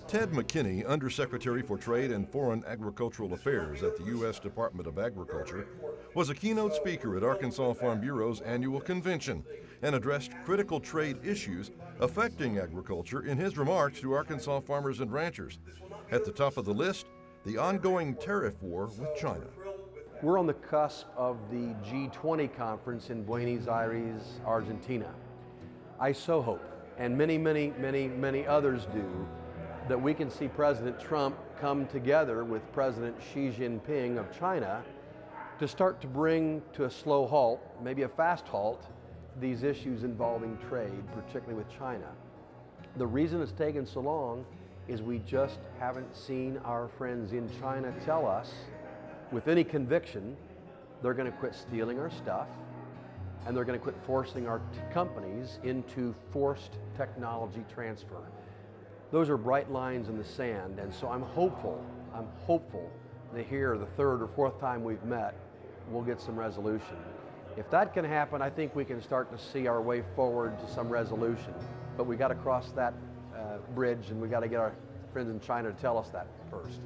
Ted McKinney, Under Secretary for Trade and Foreign Agricultural Affairs at the U.S. Department of Agriculture, was a keynote speaker at Arkansas Farm Bureau's annual convention and addressed critical trade issues affecting agriculture in his remarks to Arkansas farmers and ranchers. At the top of the list, the ongoing tariff war with China. We're on the cusp of the G20 conference in Buenos Aires, Argentina. I so hope, and many others do, that we can see President Trump come together with President Xi Jinping of China to start to bring to a slow halt, maybe a fast halt, these issues involving trade, particularly with China. The reason it's taken so long is we just haven't seen our friends in China tell us with any conviction they're going to quit stealing our stuff and they're going to quit forcing our companies into forced technology transfer. Those are bright lines in the sand, and so I'm hopeful that here, the third or fourth time we've met, we'll get some resolution. If that can happen, I think we can start to see our way forward to some resolution. But we got to cross that bridge, and we got to get our friends in China to tell us that first.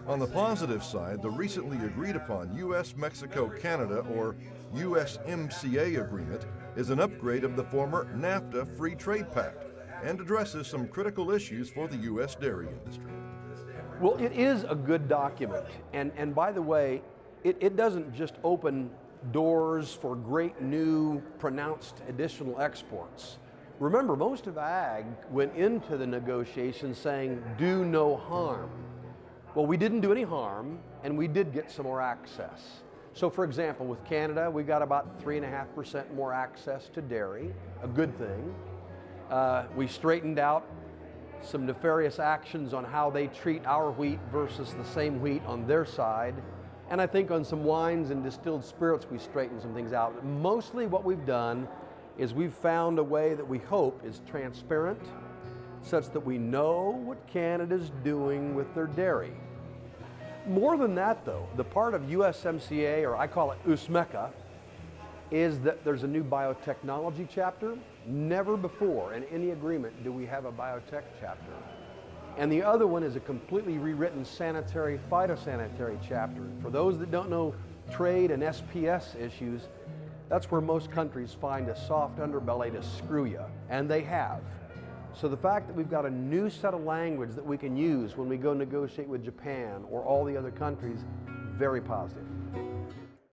On the positive side, the recently agreed upon U.S.-Mexico-Canada or USMCA agreement is an upgrade of the former NAFTA Free Trade Pact and addresses some critical issues for the U.S. dairy industry. Well, it is a good document, and by the way, it doesn't just open doors for great new pronounced additional exports. Remember, most of ag went into the negotiations saying, do no harm. Well, we didn't do any harm, and we did get some more access. So for example, with Canada, we got about 3.5% more access to dairy, a good thing. We straightened out some nefarious actions on how they treat our wheat versus the same wheat on their side. And I think on some wines and distilled spirits, we straightened some things out. Mostly what we've done is we've found a way that we hope is transparent, such that we know what Canada's doing with their dairy. More than that though, the part of USMCA, or I call it USMECA, is that there's a new biotechnology chapter. Never before in any agreement do we have a biotech chapter. And the other one is a completely rewritten sanitary, phytosanitary chapter. For those that don't know trade and SPS issues, that's where most countries find a soft underbelly to screw you, and they have. So the fact that we've got a new set of language that we can use when we go negotiate with Japan or all the other countries, very positive.